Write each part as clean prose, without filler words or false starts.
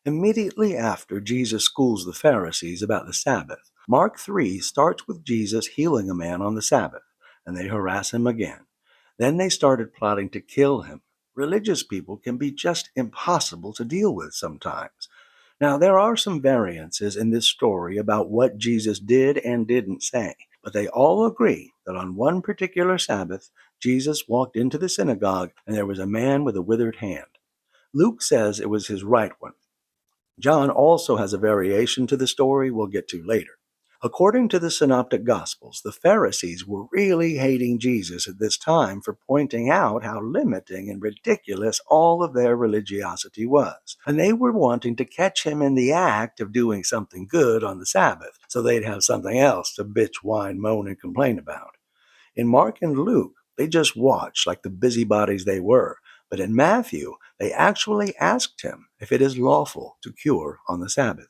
Immediately after Jesus schools the Pharisees about the Sabbath, Mark 3 starts with Jesus healing a man on the Sabbath, and they harass him again. Then they started plotting to kill him. Religious people can be just impossible to deal with sometimes. Now, there are some variances in this story about what Jesus did and didn't say, but they all agree that on one particular Sabbath, Jesus walked into the synagogue and there was a man with a withered hand. Luke says it was his right one. John also has a variation to the story we'll get to later. According to the Synoptic Gospels, the Pharisees were really hating Jesus at this time for pointing out how limiting and ridiculous all of their religiosity was. And they were wanting to catch him in the act of doing something good on the Sabbath, so they'd have something else to bitch, whine, moan, and complain about. In Mark and Luke, they just watched like the busybodies they were. But in Matthew, they actually asked him if it is lawful to cure on the Sabbath.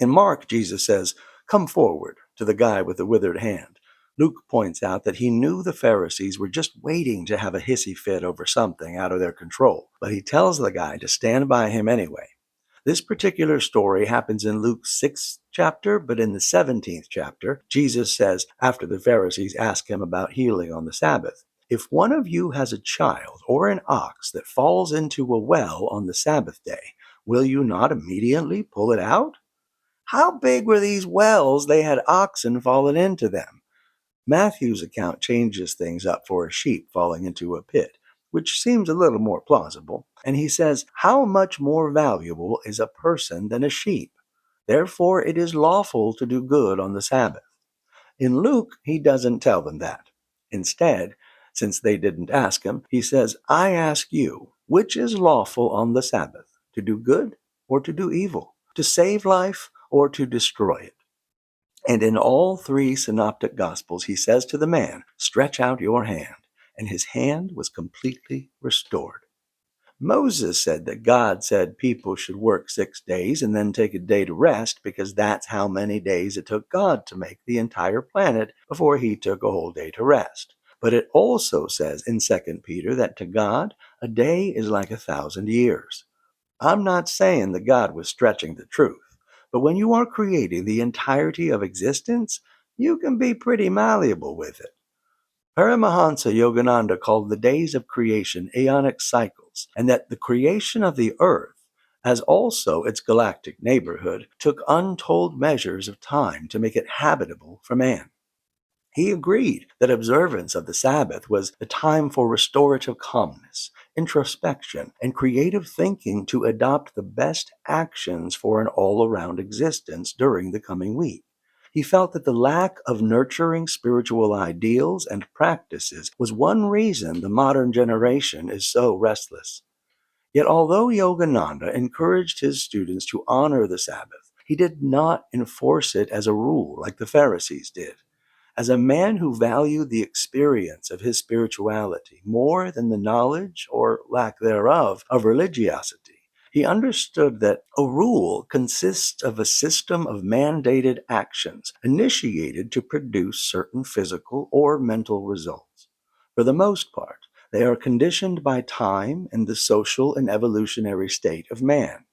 In Mark, Jesus says, "Come forward," to the guy with the withered hand. Luke points out that he knew the Pharisees were just waiting to have a hissy fit over something out of their control, but he tells the guy to stand by him anyway. This particular story happens in Luke's 6th chapter, but in the 17th chapter, Jesus says, after the Pharisees ask him about healing on the Sabbath, "If one of you has a child or an ox that falls into a well on the Sabbath day, will you not immediately pull it out?" How big were these wells they had oxen fallen into them? Matthew's account changes things up for a sheep falling into a pit, which seems a little more plausible, and he says, "How much more valuable is a person than a sheep? Therefore it is lawful to do good on the Sabbath." In Luke, he doesn't tell them that. Instead, since they didn't ask him, he says, "I ask you, which is lawful on the Sabbath, to do good or to do evil, to save life or to destroy it?" And in all three synoptic gospels, he says to the man, "Stretch out your hand." And his hand was completely restored. Moses said that God said people should work 6 days and then take a day to rest because that's how many days it took God to make the entire planet before he took a whole day to rest. But it also says in 2 Peter that to God, a day is like 1,000 years. I'm not saying that God was stretching the truth, but when you are creating the entirety of existence, you can be pretty malleable with it. Paramahansa Yogananda called the days of creation aeonic cycles, and that the creation of the earth, as also its galactic neighborhood, took untold measures of time to make it habitable for man. He agreed that observance of the Sabbath was a time for restorative calmness, introspection, and creative thinking to adopt the best actions for an all-around existence during the coming week. He felt that the lack of nurturing spiritual ideals and practices was one reason the modern generation is so restless. Yet although Yogananda encouraged his students to honor the Sabbath, he did not enforce it as a rule like the Pharisees did. As a man who valued the experience of his spirituality more than the knowledge, or lack thereof, of religiosity, he understood that a rule consists of a system of mandated actions initiated to produce certain physical or mental results. For the most part, they are conditioned by time and the social and evolutionary state of man.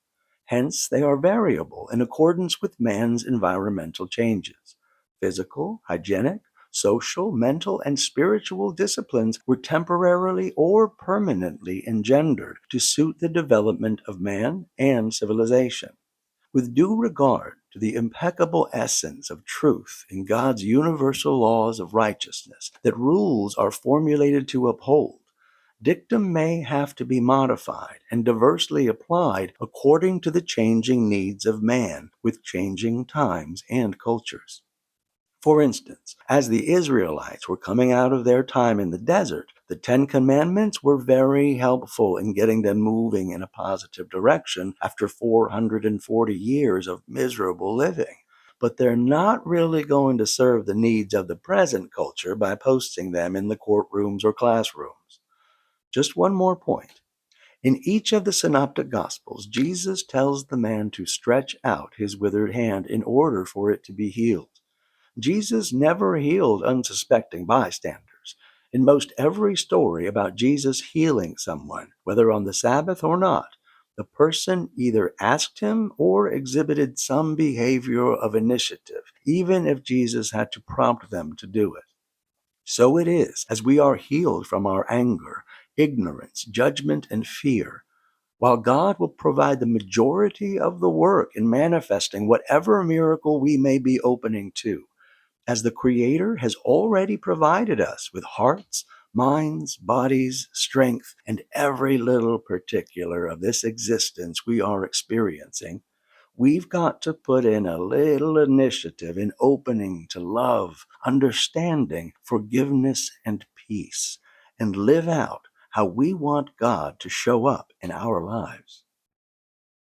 Hence, they are variable in accordance with man's environmental changes. Physical, hygienic, social, mental, and spiritual disciplines were temporarily or permanently engendered to suit the development of man and civilization. With due regard to the impeccable essence of truth in God's universal laws of righteousness that rules are formulated to uphold, dictum may have to be modified and diversely applied according to the changing needs of man with changing times and cultures. For instance, as the Israelites were coming out of their time in the desert, the Ten Commandments were very helpful in getting them moving in a positive direction after 440 years of miserable living. But they're not really going to serve the needs of the present culture by posting them in the courtrooms or classrooms. Just one more point. In each of the Synoptic Gospels, Jesus tells the man to stretch out his withered hand in order for it to be healed. Jesus never healed unsuspecting bystanders. In most every story about Jesus healing someone, whether on the Sabbath or not, The person either asked him or exhibited some behavior of initiative, even if Jesus had to prompt them to do it. So it is, as we are healed from our anger, ignorance, judgment, and fear, while God will provide the majority of the work in manifesting whatever miracle we may be opening to, as the Creator has already provided us with hearts, minds, bodies, strength, and every little particular of this existence we are experiencing, we've got to put in a little initiative in opening to love, understanding, forgiveness, and peace, and live out how we want God to show up in our lives.